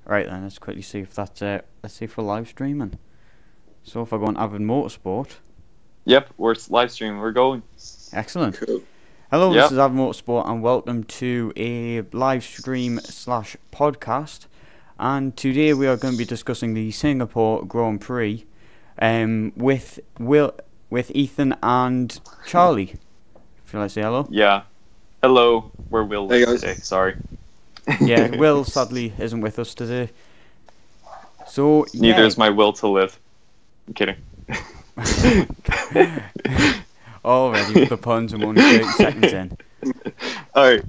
Right then, let's quickly see if that's let's see if we're live streaming. So if I go on AvidMotorsport. Yep, we're live streaming. We're going. Excellent. Cool. Hello, Yep. this is AvidMotorsport and welcome to a live stream slash podcast. And today we are going to be discussing the Singapore Grand Prix with Ethan and Charlie. Shall I say hello? Yeah. Hello, we're Will Hey, guys. today. Sorry. Yeah, Will sadly isn't with us today. So Neither yeah. is my will to live. I'm kidding. Already with the puns, I'm only 30 seconds in. Alright.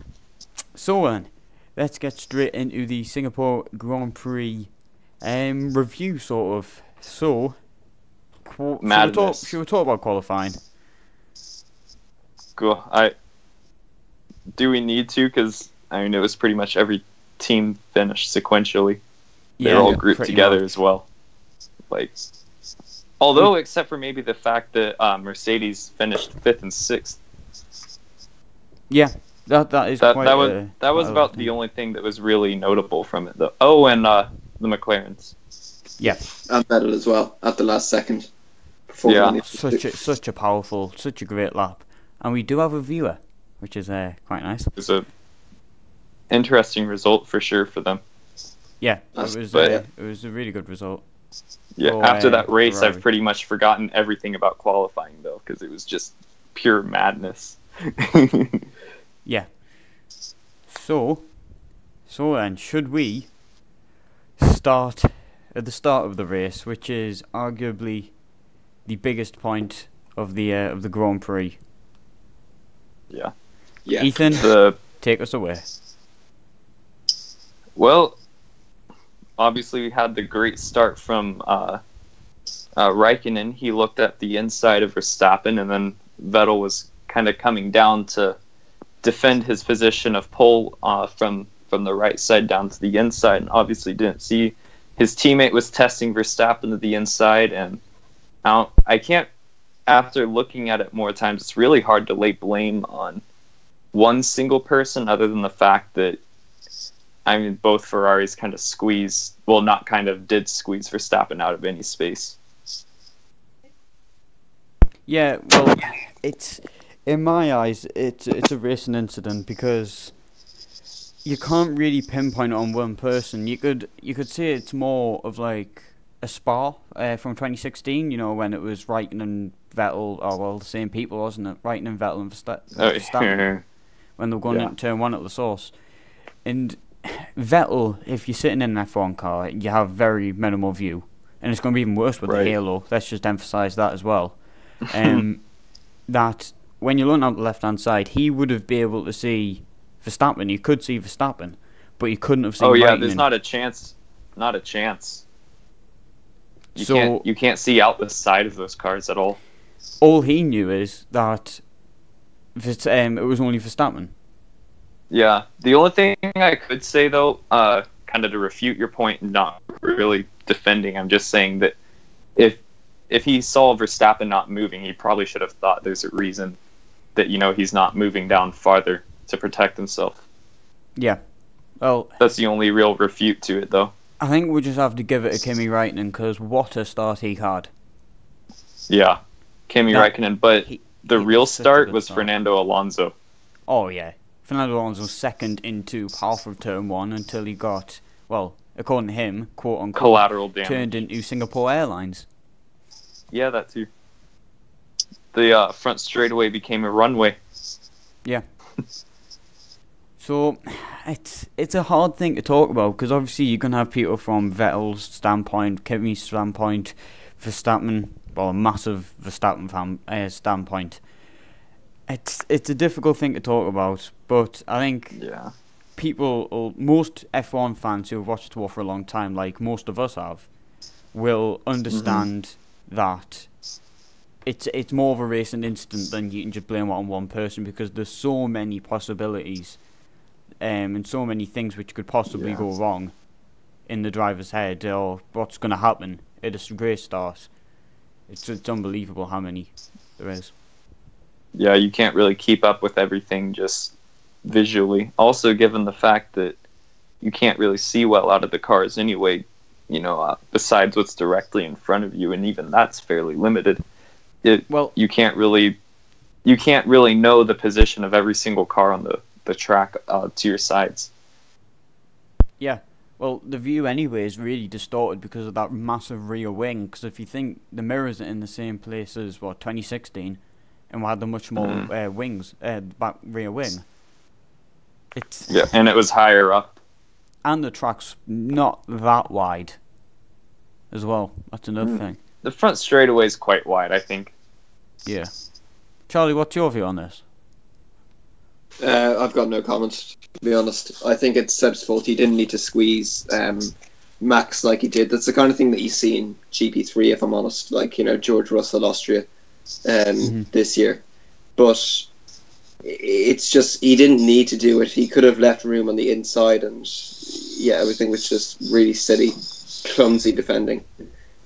So then, let's get straight into the Singapore Grand Prix review, sort of. So, Madness. should we talk about qualifying? Cool. Do we need to? Because, I mean, it was pretty much every team finished sequentially. They're all grouped pretty together much. as well. Like, although, except for maybe the fact that Mercedes finished 5th and 6th. Yeah, that is That quite was about the only thing that was really notable from it, though. Oh, and the McLarens. Yeah, And Vettel as well at the last second. Before Yeah. we needed to- such a powerful, such a great lap, and we do have a viewer, which is quite nice. It was a interesting result for sure for them. Yeah, That's- it but- was a really good result. Yeah, For, after that race, Ferrari. I've pretty much forgotten everything about qualifying, though, because it was just pure madness. Yeah. So then, should we start at the start of the race, which is arguably the biggest point of the Grand Prix? Yeah. Yeah. Ethan, The take us away. Well, obviously we had the great start from Raikkonen. He looked at the inside of Verstappen, and then Vettel was kind of coming down to defend his position of pole from the right side down to the inside, and obviously didn't see his teammate was testing Verstappen to the inside, and I can't. After looking at it more times, it's really hard to lay blame on one single person, other than the fact that, I mean, both Ferraris kind of did squeeze Verstappen out of any space. Yeah, well, it's in my eyes, it's a racing incident because you can't really pinpoint it on one person. You could say it's more of like a Spa from 2016. You know, when it was Raikkonen and Vettel, the same people, wasn't it? Raikkonen and Vettel and Verstappen when they were going into turn one at the source. And Vettel, if you're sitting in an F1 car, you have very minimal view, and it's going to be even worse with the halo. Let's just emphasise that as well. That when you're looking out the left-hand side, he would have been able to see Verstappen. You could see Verstappen, but you couldn't have seen Raikkonen. There's not a chance. Not a chance. So You can't see out the side of those cars at all. all he knew is that it was only Verstappen. Yeah. The only thing I could say, though, kind of to refute your point, not really defending, I'm just saying that if he saw Verstappen not moving, he probably should have thought there's a reason that, he's not moving down farther to protect himself. Yeah. Well, That's the only real refute to it, though. I think we just have to give it to Kimi Raikkonen because what a start he had. Yeah. Kimi Raikkonen, but the he real was such a start good was start. Fernando Alonso. Oh yeah, Fernando Alonso was second into half of turn one until he got, well, according to him, quote unquote, Collateral damage. turned into Singapore Airlines. Yeah, that too. The front straightaway became a runway. Yeah. So it's a hard thing to talk about because obviously you can have people from Vettel's standpoint, Kimi's standpoint, Verstappen, well, a massive Verstappen fan standpoint. It's a difficult thing to talk about, but I think Yeah. most F1 fans who have watched the war for a long time, like most of us have, will understand that it's more of a racing incident than you can just blame it on one person because there's so many possibilities and so many things which could possibly go wrong in the driver's head or what's going to happen at a great start. It's unbelievable how many there is. Yeah, you can't really keep up with everything just visually. Also, given the fact that you can't really see well out of the cars anyway. Besides what's directly in front of you, and even that's fairly limited. You can't really know the position of every single car on the track to your sides. Yeah. Well, the view anyway is really distorted because of that massive rear wing. Because if you think the mirrors are in the same place as 2016, and we had the much more wings, back rear wing. And it was higher up. And the track's not that wide as well. That's another thing. The front straightaway is quite wide, I think. Yeah. Charlie, what's your view on this? I've got no comments, to be honest. I think it's Seb's fault. He didn't need to squeeze Max like he did. That's the kind of thing that you see in GP3, if I'm honest. Like, George Russell, Austria, this year. But it's just, he didn't need to do it. He could have left room on the inside, and everything was just really silly, clumsy defending.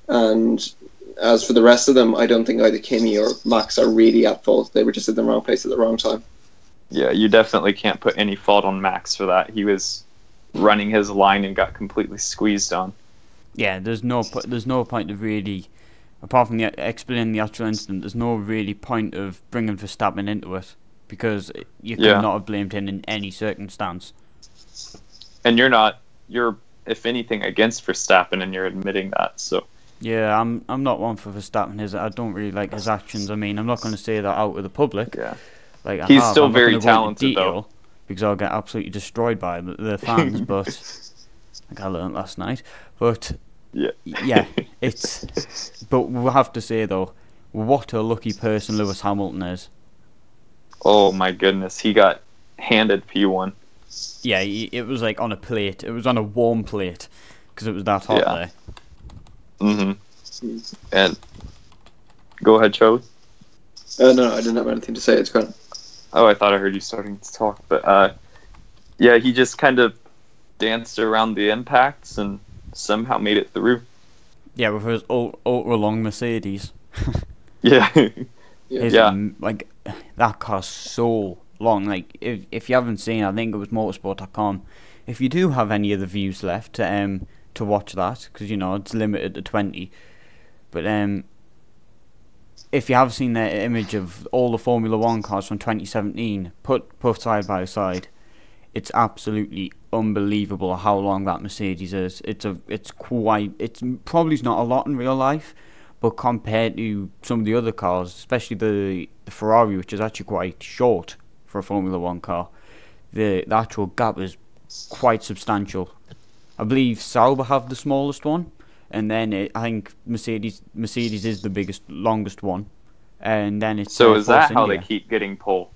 And as for the rest of them, I don't think either Kimi or Max are really at fault. They were just in the wrong place at the wrong time. Yeah, you definitely can't put any fault on Max for that. He was running his line and got completely squeezed on. Yeah, there's no point of really, apart from explaining the actual incident, there's no really point of bringing Verstappen into it, because you could not have blamed him in any circumstance. And you're if anything against Verstappen, and you're admitting that. So yeah, I'm not one for Verstappen. I don't really like his actions. I mean, I'm not going to say that out with the public. Yeah. Like, he's still very talented, though. Because I'll get absolutely destroyed by the fans, but like I learned last night. But yeah, but we'll have to say though, what a lucky person Lewis Hamilton is. Oh my goodness, he got handed P1. Yeah, it was like on a plate. It was on a warm plate because it was that hot there. And go ahead, Charlie. No, I didn't have anything to say. It's gone. Oh, I thought I heard you starting to talk, but he just kind of danced around the impacts and somehow made it through. Yeah, with his ultra long Mercedes. Yeah. Like, that car's so long. Like, if you haven't seen, I think it was motorsport.com. If you do have any of the views left to watch that, because it's limited to 20, but if you have seen the image of all the Formula 1 cars from 2017, put side by side, it's absolutely unbelievable how long that Mercedes is. It's probably not a lot in real life, but compared to some of the other cars, especially the Ferrari, which is actually quite short for a Formula 1 car, the actual gap is quite substantial. I believe Sauber have the smallest one, and then I think Mercedes is the longest one, and then it's is that how they keep getting pole?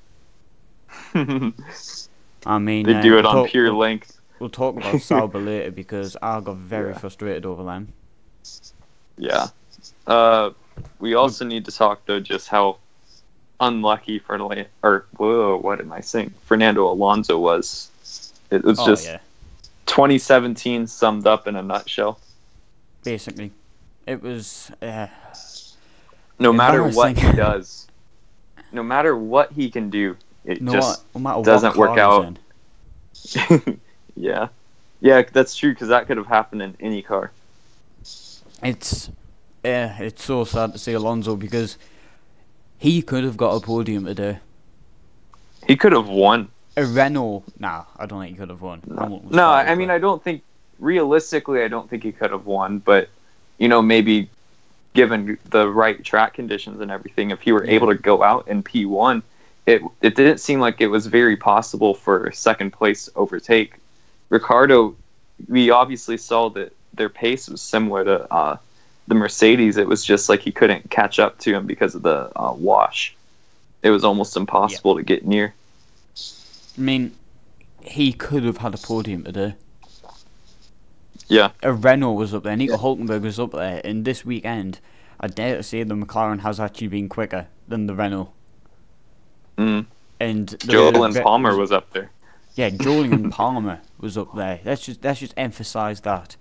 I mean, they do it on pure length. We'll talk about Sauber later because I got very frustrated over them. Yeah. We also need to talk though just how unlucky Fernando Alonso was. It was 2017 summed up in a nutshell. Basically, it was. No matter what he does, no matter what he can do, it doesn't work out. Yeah, that's true, because that could have happened in any car. It's so sad to see Alonso, because he could have got a podium today. He could have won. A Renault? Nah, I don't think he could have won. No, I mean, I don't think, realistically, I don't think he could have won, but, maybe given the right track conditions and everything, if he were able to go out in P1, it didn't seem like it was very possible for second place overtake. Ricciardo, we obviously saw that their pace was similar to the Mercedes. It was just like he couldn't catch up to him because of the wash. It was almost impossible to get near. I mean, he could have had a podium today. Yeah. A Renault was up there, Nico Hulkenberg was up there, and this weekend, I dare to say the McLaren has actually been quicker than the Renault. And Julian Palmer was up there. Yeah, Julian Palmer was up there. Let's just emphasise that.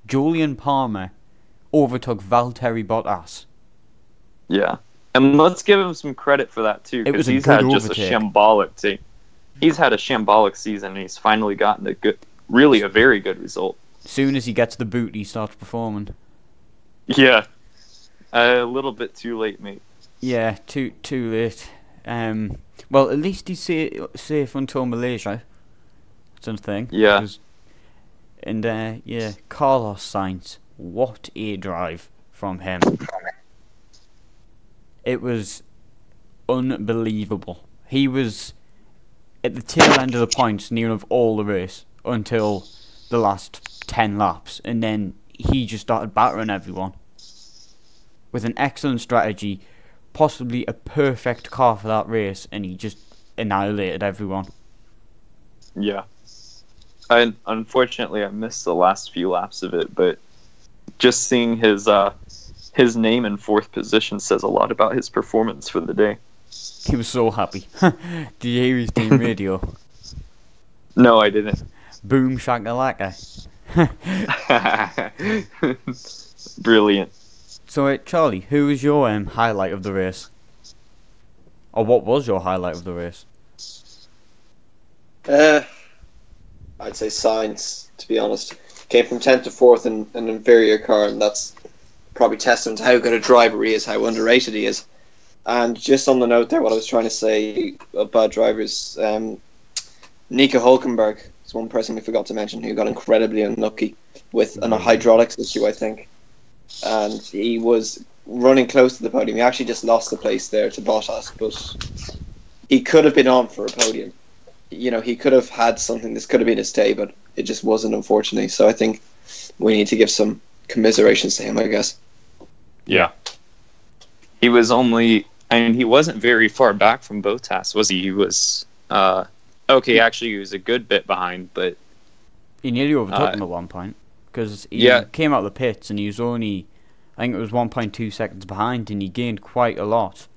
Julian Palmer overtook Valtteri Bottas. Yeah. And let's give him some credit for that too, because he's had just a shambolic team. He's had a shambolic season, and he's finally gotten really a very good result. As soon as he gets the boot, he starts performing. Yeah, a little bit too late, mate. Yeah, too late. Well, at least he's safe until Malaysia. That's a thing. Yeah. And yeah, Carlos Sainz, what a drive from him! It was unbelievable. He was at the tail end of the points near enough all the race until the last 10 laps, and then he just started battering everyone with an excellent strategy, possibly a perfect car for that race, and he just annihilated everyone. Yeah. Unfortunately, I missed the last few laps of it, but just seeing his name in 4th position says a lot about his performance for the day. He was so happy. Did you hear his team radio? No, I didn't. Boom shakalaka. Brilliant. So, Charlie, who was your highlight of the race? Or what was your highlight of the race? I'd say Sainz, to be honest. Came from 10th to 4th in an inferior car, and that's probably testament to how good a driver he is, how underrated he is. And just on the note there, what I was trying to say about drivers, Nico Hulkenberg is one person we forgot to mention who got incredibly unlucky with a hydraulics issue, I think. And he was running close to the podium. He actually just lost the place there to Bottas, but he could have been on for a podium. You know, he could have had something. This could have been his day, but it just wasn't, unfortunately. So I think we need to give some commiserations to him, I guess. Yeah. He was only... I mean, he wasn't very far back from Bottas, was he? He was... okay, actually, he was a good bit behind, but... He nearly overtook him at one point, because he came out of the pits and he was only... I think it was 1.2 seconds behind, and he gained quite a lot.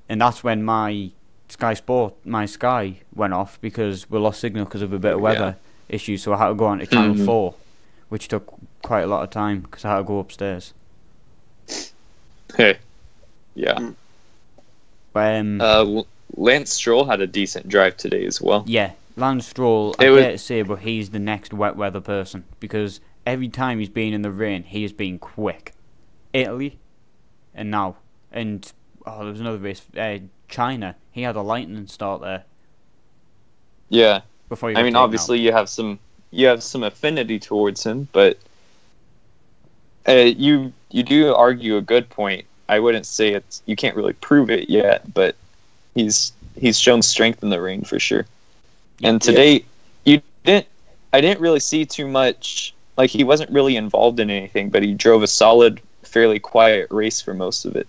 And that's when my Sky went off, because we lost signal because of a bit of weather issues, so I had to go on to channel 4, which took quite a lot of time because I had to go upstairs. Hey, yeah. Lance Stroll had a decent drive today as well. Yeah, Lance Stroll, I dare to say, but he's the next wet weather person, because every time he's been in the rain, he has been quick. Italy, and now, and there was another race, China. He had a lightning start there. Yeah, before I mean, obviously you have some affinity towards him, but you do argue a good point. I wouldn't say you can't really prove it yet, but he's shown strength in the rain for sure. And today, I didn't really see too much. Like, he wasn't really involved in anything, but he drove a solid, fairly quiet race for most of it.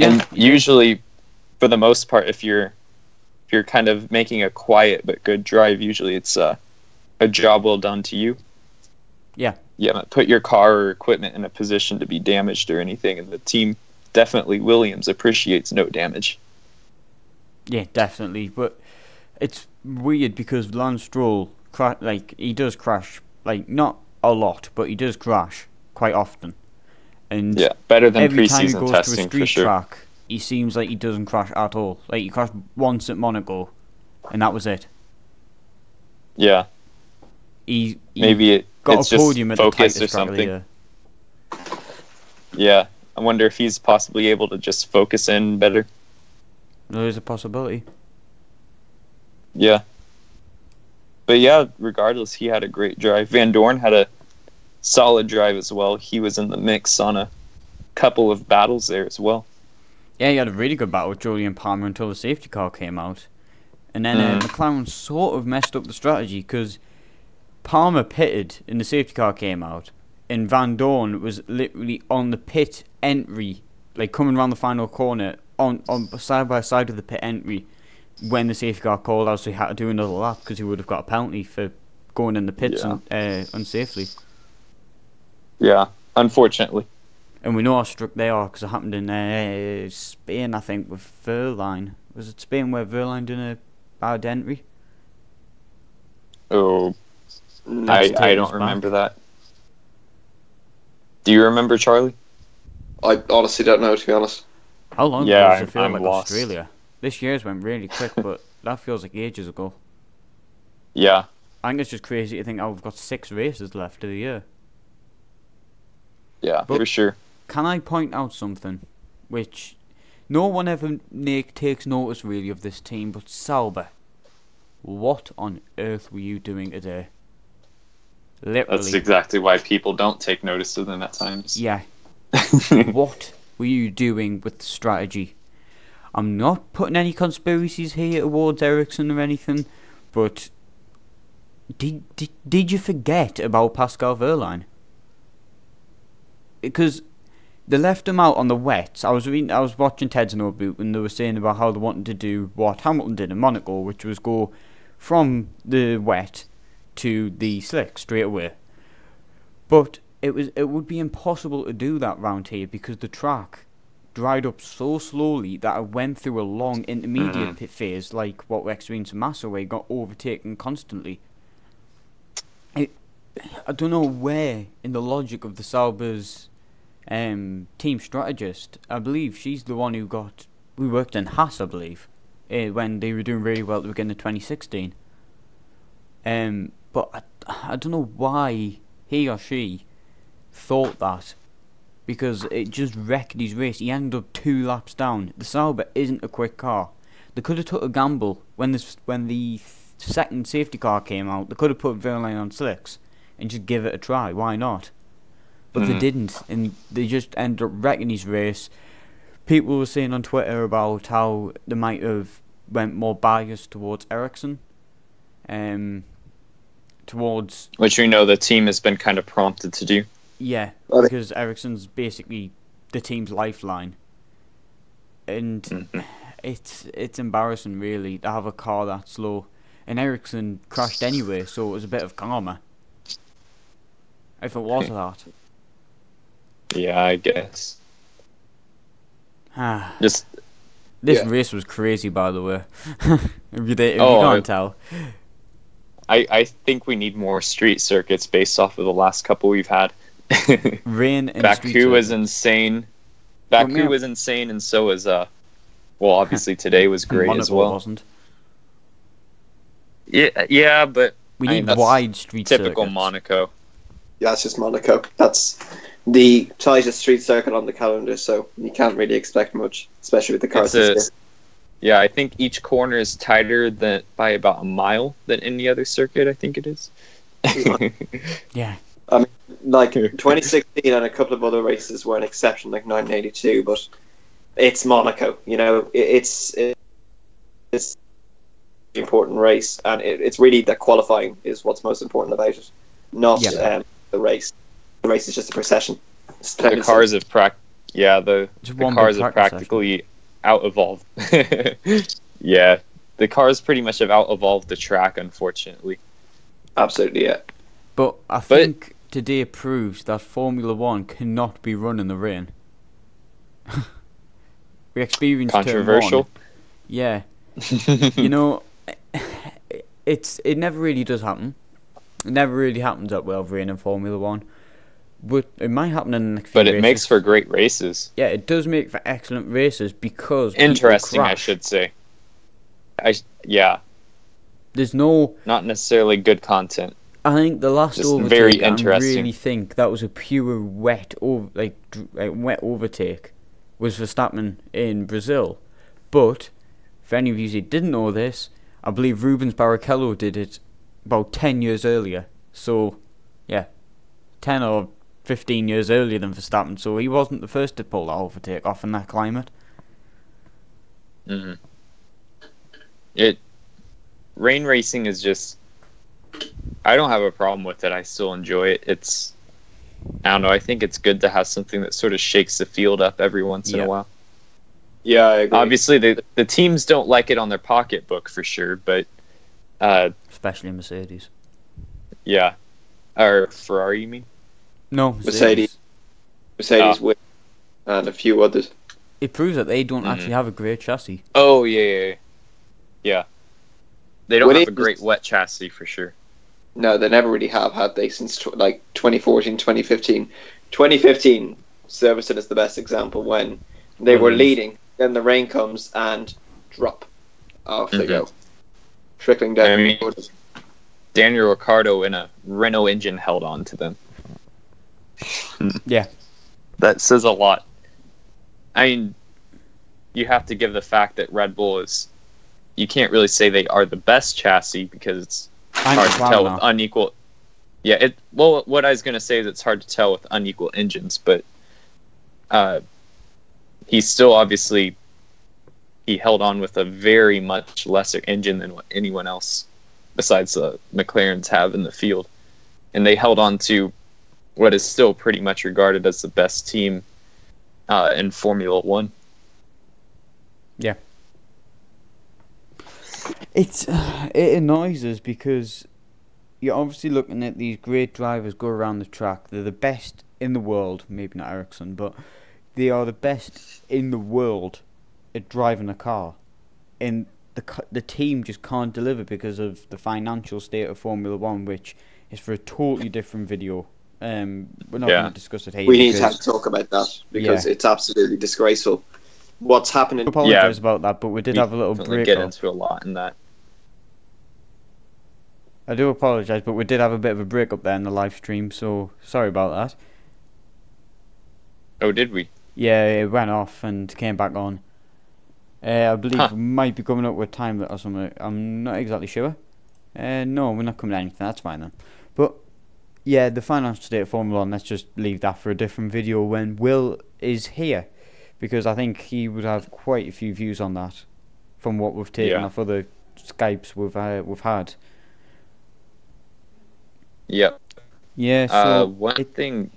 And usually, for the most part, if you're kind of making a quiet but good drive, usually it's a job well done to you. Yeah. You haven't put your car or equipment in a position to be damaged or anything, and the team, definitely Williams, appreciates no damage. Yeah, definitely. But it's weird because Lance Stroll, he does crash, not a lot, but he does crash quite often. And better than every time he preseason goes testing to a street for sure. track, he seems like he doesn't crash at all. Like, he crashed once at Monaco, and that was it. Yeah. Maybe got it's a podium just at the focus tightest or track of the something. year. Yeah, I wonder if he's possibly able to just focus in better. There is a possibility. Yeah. But yeah, regardless, he had a great drive. Van Dorn had a solid drive as well. He was in the mix on a couple of battles there as well. Yeah, he had a really good battle with Julian Palmer until the safety car came out. And then McLaren sort of messed up the strategy, because Palmer pitted and the safety car came out, and Van Dorn was literally on the pit entry, like coming around the final corner, on side by side with the pit entry when the safety car called out, so he had to do another lap because he would have got a penalty for going in the pits unsafely. Yeah, unfortunately. And we know how strict they are, because it happened in Spain, I think, with Verline. Was it Spain where Verline did a bad entry? Oh, I don't remember that. Do you remember, Charlie? I honestly don't know, to be honest. How long ago does it feel I'm like lost. Australia? This year's went really quick, but that feels like ages ago. Yeah, I think it's just crazy to think, oh, we've got 6 races left of the year. Yeah, But for sure. can I point out something which no one ever takes notice really of this team, but Sauber, what on earth were you doing today? Literally. That's exactly why people don't take notice of them at times. Yeah. What were you doing with the strategy? I'm not putting any conspiracies here towards Ericsson or anything, but did you forget about Pascal Wehrlein? Because they left him out on the wets. I was watching Ted's Notebook, and they were saying about how they wanted to do what Hamilton did in Monaco, which was go from the wet to the slick straight away. But it would be impossible to do that round here because the track dried up so slowly that it went through a long intermediate pit phase, like what we experienced in Massa, where it got overtaken constantly. I don't know where in the logic of the Sauber's team strategist. I believe she's the one who worked in Haas, I believe, when they were doing really well at the beginning of 2016. But I don't know why he or she thought that, because it just wrecked his race. He ended up 2 laps down. The Sauber isn't a quick car. They could have took a gamble when the second safety car came out. They could have put Verlaine on slicks and just give it a try. Why not? But they didn't, and they just ended up wrecking his race. People were saying on Twitter about how they might have went more biased towards Ericsson, towards... Which we know the team has been kind of prompted to do. Yeah, because Ericsson's basically the team's lifeline. And it's embarrassing, really, to have a car that slow. And Ericsson crashed anyway, so it was a bit of karma. If it was that. Yeah, I guess. This race was crazy, by the way. if you can't tell. I think we need more street circuits based off of the last couple we've had. Rain and Baku was insane. Baku was insane, and so was obviously today was great as well. Wasn't. Yeah, but we need wide street typical circuits. Monaco. Yeah, it's just Monaco. That's the tightest street circuit on the calendar, so you can't really expect much, especially with the cars. Yeah, I think each corner is tighter by about a mile than any other circuit. I think it is. Yeah. I mean, like 2016 and a couple of other races were an exception, like 1982, but it's Monaco. You know, it's an important race, and it's really that qualifying is what's most important about it, not the race. The race is just a procession. The cars have practically out-evolved. Yeah, the cars pretty much have out-evolved the track, unfortunately. Absolutely, yeah. But I think today proves that Formula 1 cannot be run in the rain. We experienced controversial. Yeah. You know, it never really does happen. It never really happens that well with rain in Formula 1. But it might happen in the next few races. But it makes for great races. Yeah, it does make for excellent races because interesting, I should say. There's no... Not necessarily good content. I think the last just overtake, very interesting. I really think that was a pure wet overtake, was Verstappen in Brazil. But, if any of you didn't know this, I believe Rubens Barrichello did it about 10 years earlier. So, yeah, 10 or 15 years earlier than Verstappen, so he wasn't the first to pull that overtake off in that climate. Rain racing is just... I don't have a problem with it. I still enjoy it. I don't know, I think it's good to have something that sort of shakes the field up every once in a while. Yeah, I agree. Obviously, the teams don't like it on their pocketbook for sure, but... especially Mercedes. Yeah. Or Ferrari, you mean? No, Mercedes with and a few others. It proves that they don't actually have a great chassis. Oh, yeah. They don't have a great wet chassis for sure. No, they never really had they since 2014, 2015. 2015, Silverstone is the best example when they were leading, then the rain comes and drop. Off they go. Trickling down. Daniel Ricciardo in a Renault engine held on to them. Yeah. That says a lot. I mean, you have to give the fact that Red Bull is... You can't really say they are the best chassis because it's hard to tell with unequal... Yeah, well, what I was going to say is it's hard to tell with unequal engines, but he's still obviously... He held on with a very much lesser engine than what anyone else besides the McLarens have in the field. And they held on to what is still pretty much regarded as the best team in Formula One. Yeah. It annoys us because you're obviously looking at these great drivers go around the track. They're the best in the world, maybe not Ericsson, but they are the best in the world at driving a car. And the team just can't deliver because of the financial state of Formula One, which is for a totally different video. We're not going to discuss it here. We need to have to talk about that because it's absolutely disgraceful. What's happening? I apologise about that, but we did have a little break. Get into a lot in that. I do apologise, but we did have a bit of a break up there in the live stream, so sorry about that. Oh, did we? Yeah, it went off and came back on. I believe we might be coming up with time or something. I'm not exactly sure. No, we're not coming to anything. That's fine then. But yeah, the financial state of Formula 1, let's just leave that for a different video when Will is here, because I think he would have quite a few views on that from what we've taken off other Skypes we've had. Yep. Yeah. So one thing.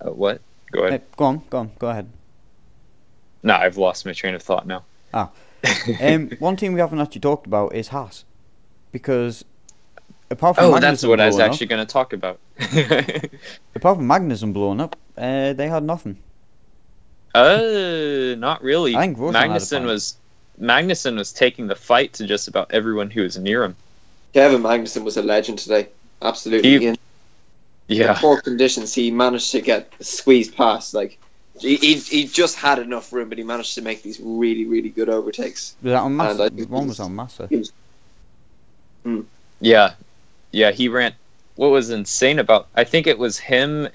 What? Go ahead. Go on. Go ahead. No, I've lost my train of thought now. One thing we haven't actually talked about is Haas, because apart from Magnussen that's what I was actually going to talk about. Apart from Magnussen blowing up, they had nothing. Not really. I think Magnussen was taking the fight to just about everyone who was near him. Kevin Magnussen was a legend today. Absolutely. In poor conditions, he managed to get squeezed past. Like he just had enough room, but he managed to make these really, really good overtakes. Was that on Massa? One was on Massa. Yeah, he ran. What was insane about? I think it was him,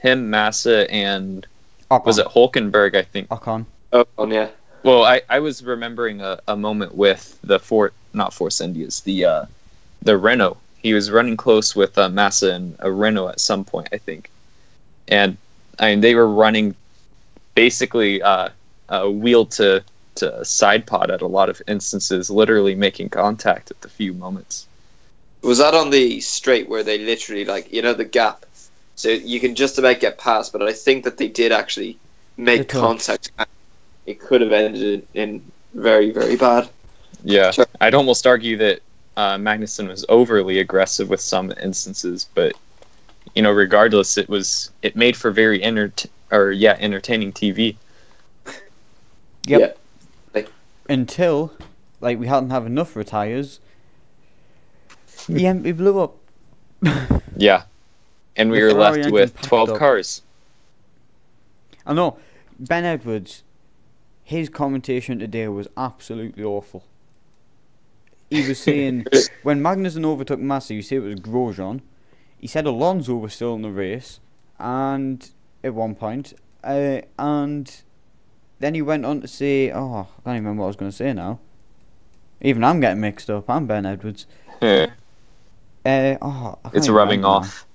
Massa, and Ocon. Was it Hulkenberg? I think. Ocon, yeah. Well, I was remembering a moment with the not Force Indias, the Renault. He was running close with Massa and a Renault at some point, I think. And I mean, they were running basically a wheel to side pod at a lot of instances, literally making contact at the few moments. Was that on the straight where they literally, the gap? So you can just about get past, but I think that they did actually make contact. It could have ended in very, very bad. Yeah, sure. I'd almost argue that Magnussen was overly aggressive with some instances, but regardless, it made for very entertaining TV. Yep. Yeah. Until we hadn't have enough retires, he blew up. Yeah, and we were left with 12 cars. I know. Ben Edwards, his commentation today was absolutely awful. He was saying, when Magnussen overtook Massa, you say it was Grosjean. He said Alonso was still in the race, and at one point, and then he went on to say, I can't even remember what I was going to say now. Even I'm getting mixed up. I'm Ben Edwards. It's rubbing off.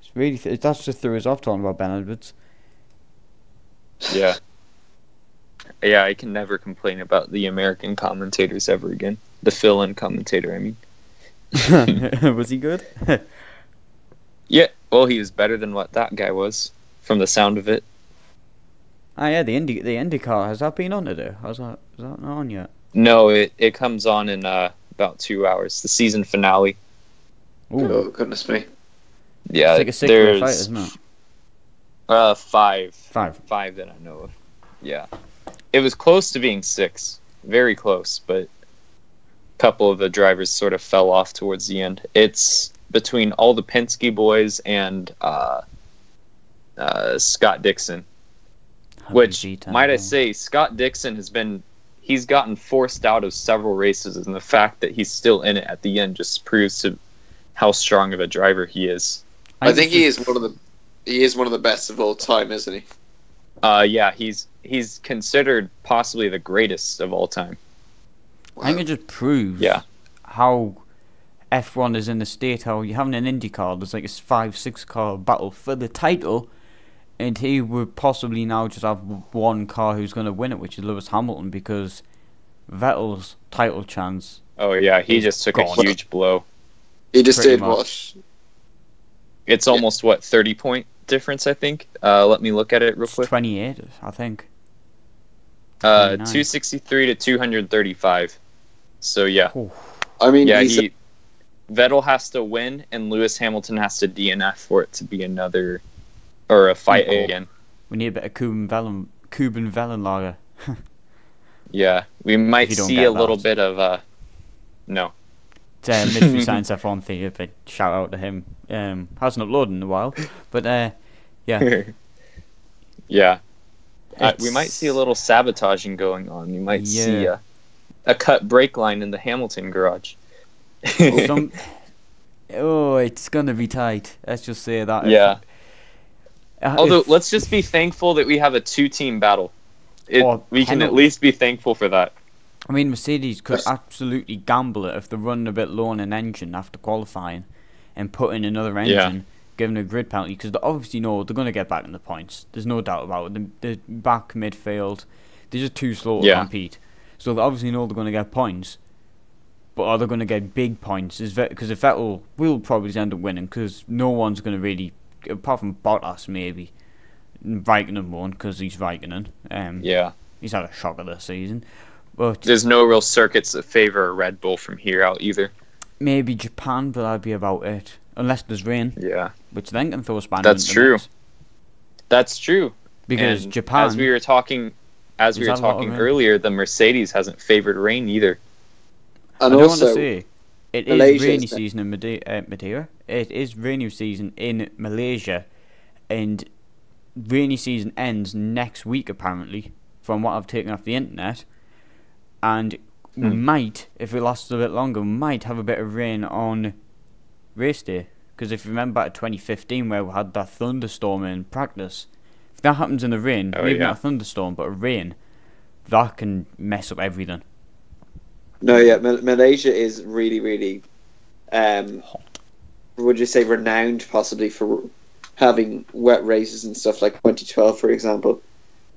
It's really that's just threw us off talking about Ben Edwards. Yeah. Yeah, I can never complain about the American commentators ever again. The fill-in commentator, I mean. Was he good? Yeah, well, he was better than what that guy was, from the sound of it. Yeah, the IndyCar, has that been on today? Is that not on yet? No, it comes on in about 2 hours. The season finale. Ooh. Oh, goodness me. Yeah, it's like a six-way fight, isn't it? 5. 5. 5 that I know of. Yeah. It was close to being 6. Very close, but a couple of the drivers sort of fell off towards the end. It's between all the Penske boys and Scott Dixon. Which, might I say, Scott Dixon he's gotten forced out of several races, and the fact that he's still in it at the end just proves to how strong of a driver he is. I think he is one of the best of all time, isn't he? Yeah, he's considered possibly the greatest of all time. Wow. I think it just proves how F1 is in the state, how you having an Indy car, there's like a 5-6 car battle for the title, and he would possibly now just have one car who's going to win it, which is Lewis Hamilton, because Vettel's title chance. Oh yeah, he just took a huge blow. He just did what? It's almost 30-point difference, I think. Let me look at it real quick. 28, I think. 263 to 235. So yeah. Ooh. I mean, Vettel has to win, and Lewis Hamilton has to DNF for it to be another, or a fight again. We need a bit of Cuban Vellenlager. Yeah, we might see a little bit of no. It's Mystery Science F1 thing. But shout out to him. Hasn't uploaded in a while, but yeah. Yeah. We might see a little sabotaging going on. You might see a cut brake line in the Hamilton garage. It's gonna be tight. Let's just say that. Yeah. Although, let's just be thankful that we have a 2-team battle. We can at least be thankful for that. I mean, Mercedes could absolutely gamble it if they're running a bit low on an engine after qualifying and put in another engine, giving a grid penalty, because they obviously know they're going to get back in the points. There's no doubt about it. They're back midfield. They're just too slow to compete. So they obviously know they're going to get points. But are they going to get big points? Because if Vettel will probably end up winning, because no one's going to really, apart from Bottas maybe, Raikkonen won't because he's Raikkonen. He's had a shocker this season. But there's no real circuits that favour a Red Bull from here out either. Maybe Japan, but that'd be about it. Unless there's rain. Yeah. Which then can throw a spanner. That's true. That's true. Because Japan, as we were talking earlier, the Mercedes hasn't favoured rain either. And I don't also, want to say it is rainy season in Madeira. It is rainy season in Malaysia, and rainy season ends next week apparently, from what I've taken off the internet. And we might, if it lasts a bit longer, we might have a bit of rain on race day. Because if you remember back to 2015 where we had that thunderstorm in practice, if that happens in the rain, maybe not a thunderstorm, but a rain, that can mess up everything. No, yeah, Malaysia is really, really, would you say renowned possibly for having wet races and stuff like 2012, for example.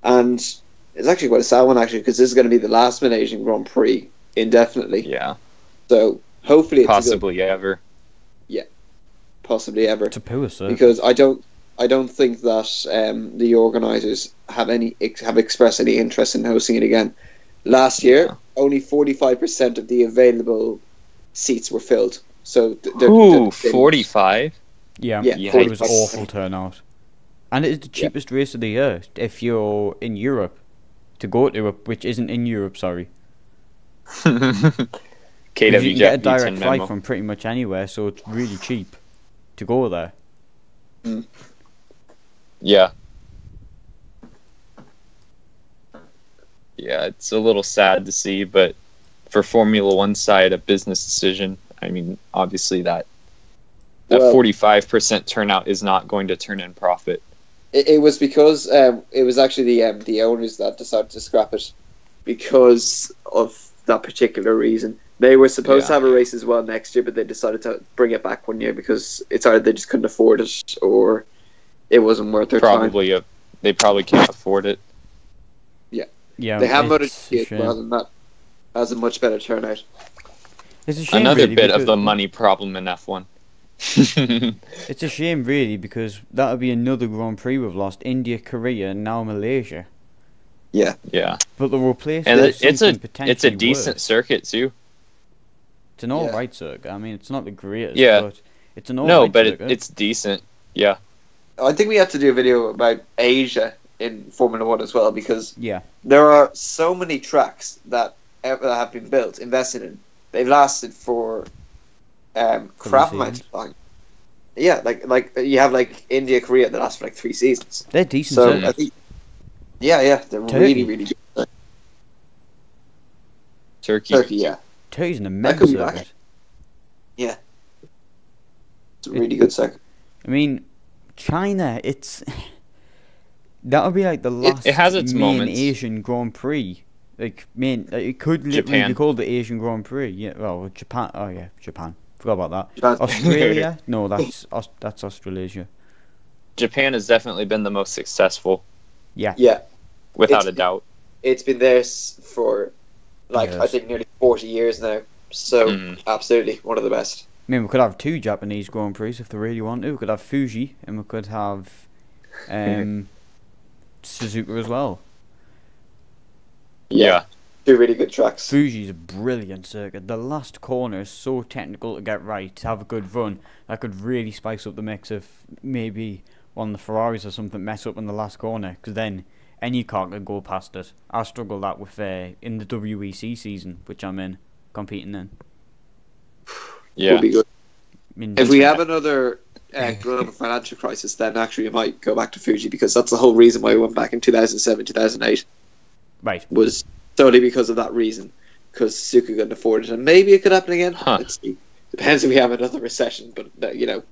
And it's actually quite a sad one, actually, because this is going to be the last Malaysian Grand Prix indefinitely. Yeah. So hopefully it's possibly ever. Yeah, possibly ever. To Pua, sir. Because I don't think that the organisers have expressed any interest in hosting it again. Last year, only 45% of the available seats were filled. So 45? Yeah, it was awful turnout. And it is the cheapest race of the year if you're in Europe. To go to it, which isn't in Europe, sorry. KW you can get a direct flight from pretty much anywhere, so it's really cheap to go there. Yeah. Yeah, it's a little sad to see, but for Formula One side, a business decision. I mean, obviously that 45% turnout is not going to turn in profit. It was because it was actually the owners that decided to scrap it because of that particular reason. They were supposed to have a race as well next year, but they decided to bring it back 1 year because it's either they just couldn't afford it or it wasn't worth their time. They probably can't afford it. Yeah, they have MotoGP as well, and that has a much better turnout. It's a shame, another really, bit of the money problem in F1. It's a shame, really, because that would be another Grand Prix we've lost. India, Korea, and now Malaysia. Yeah. But they'll replace and it it's a decent circuit too. It's an alright circuit. I mean, it's not the greatest, but it's an alright circuit. No, but it's decent. Yeah. I think we have to do a video about Asia in Formula One as well, because yeah, there are so many tracks that have been built, invested in. They've lasted for crap amount of time. Yeah, like you have like India, Korea that last for like 3 seasons. They're decent. So I think, they're Turkey. Really, really good. Turkey. Turkey, yeah. Turkey's an That immense could be back. circuit. Yeah. It's a really good circuit. I mean, China, that'll be like the last it has its main moments. Asian Grand Prix. It could literally Japan. be called the Asian Grand Prix. Yeah, well, Japan. Oh yeah, Japan. Forgot about that. Japan. Australia? No, that's Australasia. Japan has definitely been the most successful, Yeah. Yeah. without It's- a doubt. It's been there for, I Yes. think, nearly 40 years now. So, absolutely, one of the best. I mean, we could have 2 Japanese Grand Prix if they really want to. We could have Fuji, and we could have Suzuka as well. Yeah. 2 really good tracks. Fuji's a brilliant circuit. The last corner is so technical to get right, to have a good run. That could really spice up the mix if maybe one of the Ferraris or something mess up in the last corner, because then any car can go past it. I struggle that with in the WEC season, which I'm in, competing in. Yeah. Will be good. I mean, If we have another global financial crisis, then actually we might go back to Fuji, because that's the whole reason why we went back in 2007, 2008, right. was solely because of that reason, because Suzuka couldn't afford it, and maybe it could happen again. Huh. Let's see. Depends if we have another recession, but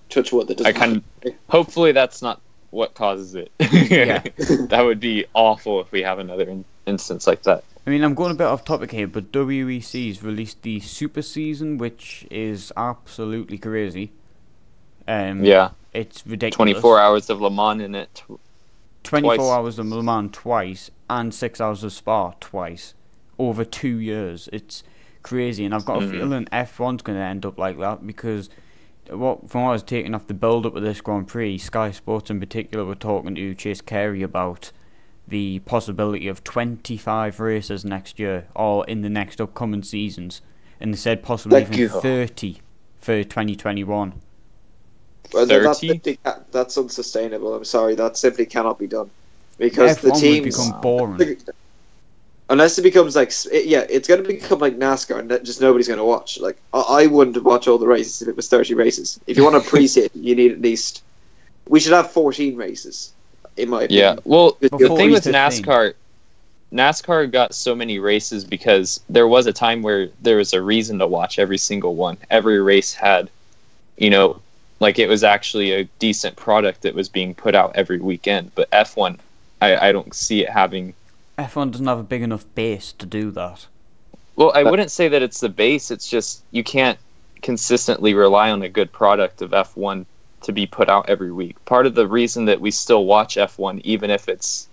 touch wood, that doesn't happen. Hopefully that's not what causes it. Yeah. That would be awful if we have another instance like that. I mean, I'm going a bit off topic here, but WEC's released the Super Season, which is absolutely crazy. Yeah. It's ridiculous. 24 hours of Le Mans in it. 24 twice. hours of Le Mans twice, and 6 hours of Spa twice, over 2 years. It's crazy, and I've got a feeling F1's going to end up like that, because from what I was taking off the build-up of this Grand Prix, Sky Sports in particular were talking to Chase Carey about the possibility of 25 races next year, or in the next upcoming seasons, and they said possibly even 30 for 2021. Well, 30? that's unsustainable. I'm sorry, that simply cannot be done, because the F1 would teams, become boring. unless it becomes it's going to become like NASCAR, and that just nobody's going to watch. Like, I wouldn't watch all the races if it was 30 races. If you want to appreciate it, you need at least. We should have 14 races, in my opinion. Yeah. Well, the Before thing with 15. NASCAR got so many races because there was a time where there was a reason to watch every single one. Every race had, like, it was actually a decent product that was being put out every weekend. But F1, I don't see it having. F1 doesn't have a big enough base to do that. Well, I wouldn't say that it's the base. It's just you can't consistently rely on a good product of F1 to be put out every week. Part of the reason that we still watch F1, even if it's,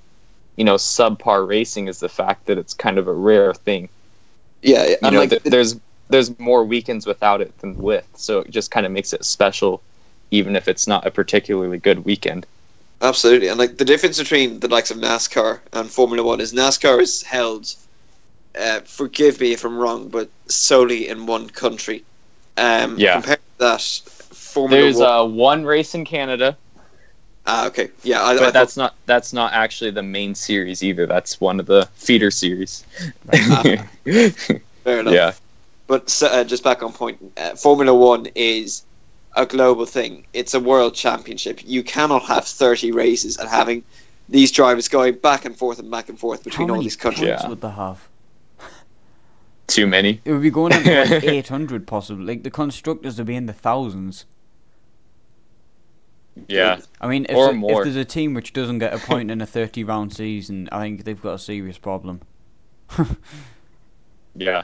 subpar racing, is the fact that it's kind of a rare thing. Yeah, and There's more weekends without it than with, so it just kind of makes it special, even if it's not a particularly good weekend. absolutely. And the difference between the likes of NASCAR and Formula One is NASCAR is held, forgive me if I'm wrong, but solely in one country. Yeah. Compared to that, Formula There's One. one race in Canada, Okay. Yeah, but that's not actually the main series either. That's one of the feeder series. fair enough. Yeah. But just back on point, Formula One is a global thing. It's a world championship. You cannot have 30 races and having these drivers going back and forth between all these countries. How many points Yeah. would they have? Too many. It would be going up to like 800 possibly. Like, the constructors would be in the thousands. Yeah. I mean, Or if more. there's a team which doesn't get a point in a 30-round season, I think they've got a serious problem. Yeah.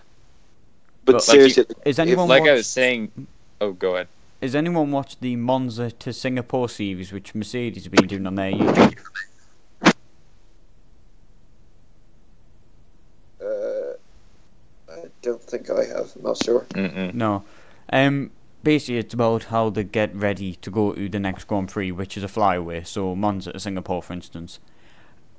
But seriously, Is anyone Like I watched, was saying. Oh, go ahead. Has anyone watched the Monza to Singapore series, which Mercedes have been doing on their YouTube? I don't think I have. I'm not sure. Mm-mm. No. Basically, it's about how they get ready to go to the next Grand Prix, which is a flyaway, so Monza to Singapore, for instance.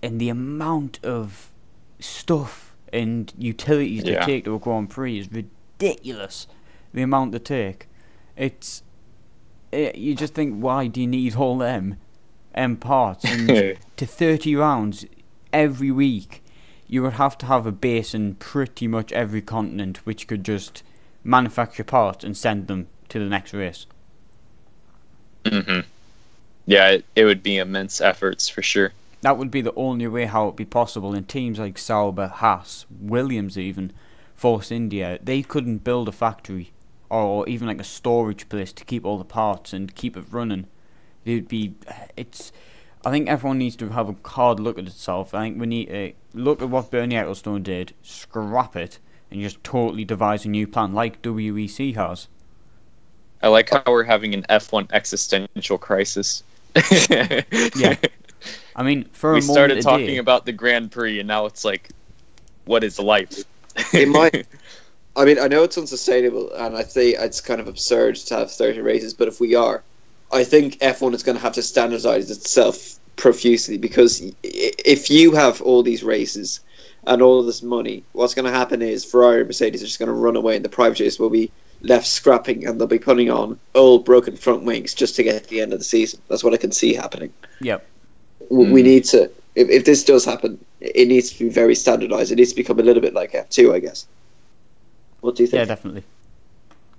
And the amount of stuff and utilities they Yeah. take to a Grand Prix is ridiculous. The amount they take. You just think, why do you need all them parts? And to 30 rounds every week, you would have to have a base in pretty much every continent which could just manufacture parts and send them to the next race. Mm-hmm. Yeah, it would be immense efforts for sure. That would be the only way how it would be possible. And teams like Sauber, Haas, Williams even, Force India, they couldn't build a factory or even like a storage place to keep all the parts and keep it running. It'd be, it's. I think everyone needs to have a hard look at itself. I think we need to look at what Bernie Ecclestone did, scrap it, and just totally devise a new plan like WEC has. I like how we're having an F1 existential crisis. Yeah. I mean, for we a moment started talking about the Grand Prix, and now it's like, what is life? It might. I mean, I know it's unsustainable, and I'd say it's kind of absurd to have 30 races, but if we are, I think F1 is going to have to standardise itself profusely, because if you have all these races and all of this money, what's going to happen is Ferrari and Mercedes are just going to run away, and the private jets will be left scrapping, and they'll be putting on old broken front wings just to get to the end of the season. That's what I can see happening. Yep. We need to, if this does happen, it needs to be very standardised. It needs to become a little bit like F2, I guess. What do you think? Yeah, definitely.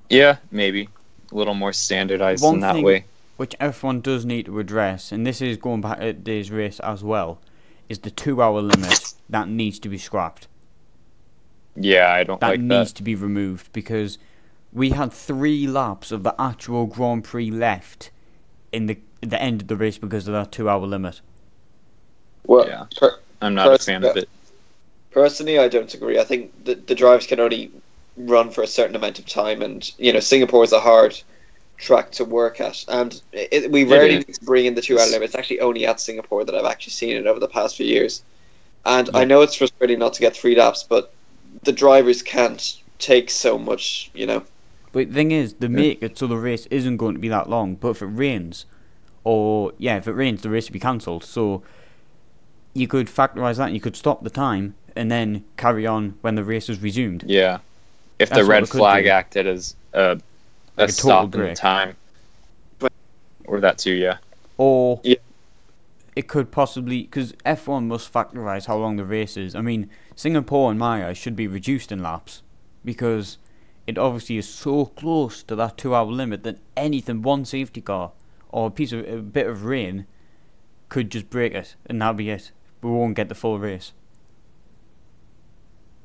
Yeah, maybe. A little more standardized in that way. Which F1 does need to address, and this is going back at this race as well, is the 2-hour limit that needs to be scrapped. Yeah, I don't like that. That needs to be removed, because we had 3 laps of the actual Grand Prix left in the end of the race because of that 2-hour limit. Well, yeah, I'm not a fan of it. Personally, I don't agree. I think the drivers can only run for a certain amount of time, and Singapore is a hard track to work at, and we rarely need to bring in the 2-hour limit. It's actually only at Singapore that I've actually seen it over the past few years, and I know it's frustrating not to get 3 laps, but the drivers can't take so much, But the thing is, they make it so the race isn't going to be that long, but if it rains, the race will be cancelled, so you could factorise that, and you could stop the time and then carry on when the race is resumed. Yeah, if the red flag acted as a stop in time, or that too, yeah. Or it could possibly, because F1 must factorise how long the race is. I mean, Singapore in my eyes should be reduced in laps, because it obviously is so close to that 2-hour limit that anything, one safety car or a bit of rain could just break it, and that'll be it. We won't get the full race.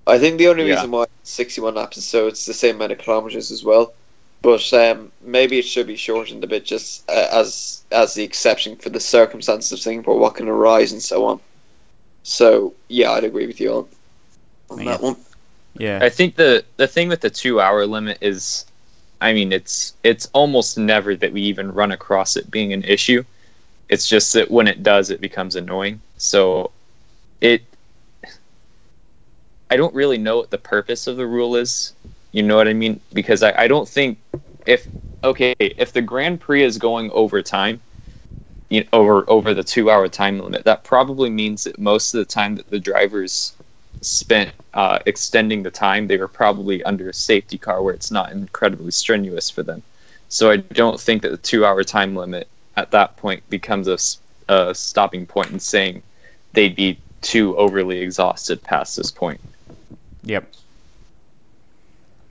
I think the only reason why 61 laps is so it's the same amount of kilometres as well, but maybe it should be shortened a bit, just as the exception for the circumstances of Singapore, what can arise and so on. So yeah, I'd agree with you on that one. Yeah, I think the thing with the 2-hour limit is, I mean, it's almost never that we even run across it being an issue. It's just that when it does, it becomes annoying. So I don't really know what the purpose of the rule is. You know what I mean? Because I don't think if the Grand Prix is going over time, over the 2-hour time limit, that probably means that most of the time that the drivers spent extending the time, they were probably under a safety car where it's not incredibly strenuous for them. So I don't think that the 2-hour time limit at that point becomes a stopping point in saying they'd be too overly exhausted past this point. Yep.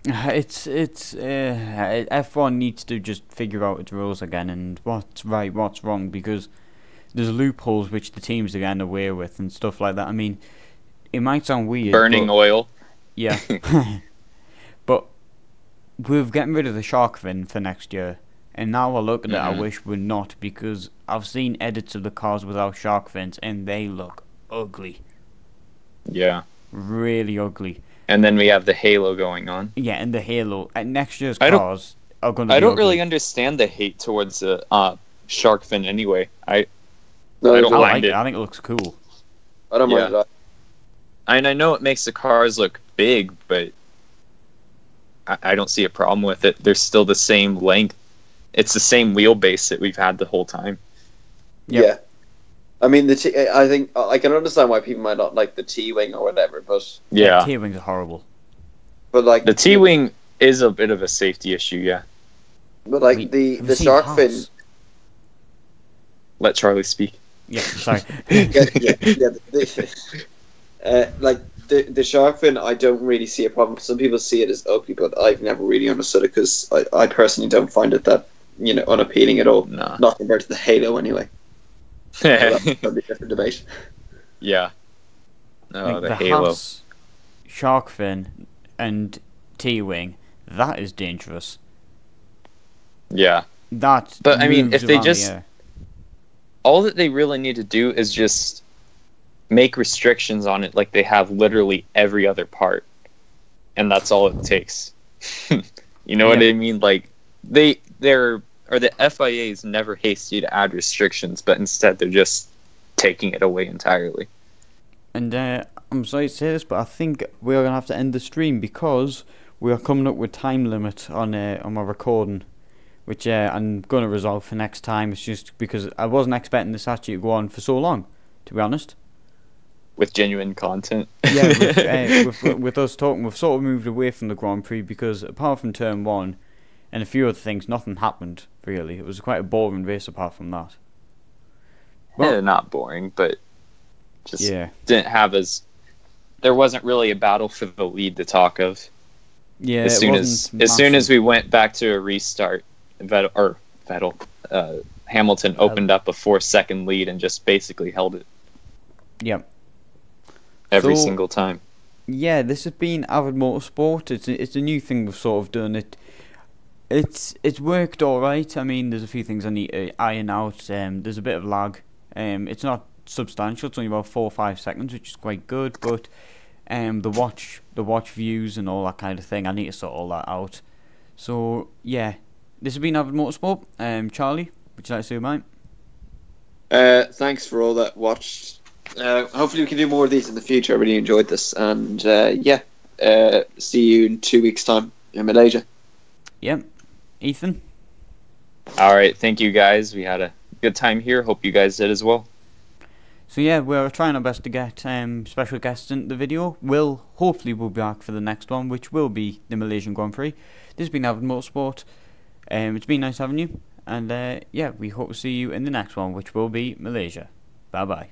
It's F1 needs to just figure out its rules again and what's right, what's wrong, because there's loopholes which the teams are getting away with and stuff like that. I mean, it might sound weird. Burning oil. Yeah. But we're getting rid of the shark fin for next year, and now I look at it, I wish we're not, because I've seen edits of the cars without shark fins and they look ugly. Yeah. Really ugly. And then we have the halo going on. Yeah, and the halo. Next year's cars are going to be I don't ugly. really understand the hate towards the shark fin anyway. I I don't like mind it. it. I think it looks cool. I don't mind that. And I know it makes the cars look big, but I don't see a problem with it. They're still the same length. It's the same wheelbase that we've had the whole time. Yep. Yeah. I mean, I think I can understand why people might not like the T-wing or whatever, but Yeah. T-wings are horrible. like The T-wing is a bit of a safety issue, yeah. But like Have the you seen shark Haas? fin, Let Charlie speak. Yeah, sorry. like the shark fin, I don't really see a problem. Some people see it as ugly, but I've never really understood it because I personally don't find it that unappealing at all. Nah. Not compared to the Halo, anyway. That'd be a different debate. Yeah. Oh, Like the Halo. Haas shark fin and T-wing, that is dangerous. Yeah. That But I mean, moves if they around the just, air. all that they really need to do is just make restrictions on it like they have literally every other part. And that's all it takes. You know what I mean? Like, the FIA is never hasty to add restrictions, but instead they're just taking it away entirely. And I'm sorry to say this, but I think we're going to have to end the stream because we are coming up with time limit on my recording, which I'm going to resolve for next time. It's just because I wasn't expecting this actually to go on for so long, to be honest. With genuine content. Yeah, with us talking, we've sort of moved away from the Grand Prix because apart from Turn 1 and a few other things, nothing happened, really. It was quite a boring race apart from that. Well, not boring, but just didn't have there wasn't really a battle for the lead to talk of. Yeah, as soon as we went back to a restart, Hamilton opened up a 4-second lead and just basically held it. Yep. Every single time. Yeah, this has been Avid Motorsport. It's a new thing we've sort of done. It's worked all right. I mean, there's a few things I need to iron out. There's a bit of lag. It's not substantial. It's only about 4 or 5 seconds, which is quite good. But the watch views and all that kind of thing, I need to sort all that out. So yeah, this has been Avid Motorsport. Charlie, would you like to say mine? Thanks for all that watched. Hopefully we can do more of these in the future. I really enjoyed this, and see you in 2 weeks' time in Malaysia. Yep. Ethan? Alright, thank you guys. We had a good time here. Hope you guys did as well. So yeah, we're trying our best to get special guests into the video. Hopefully we'll be back for the next one, which will be the Malaysian Grand Prix. This has been Avid Motorsport. It's been nice having you, and we hope to see you in the next one, which will be Malaysia. Bye bye.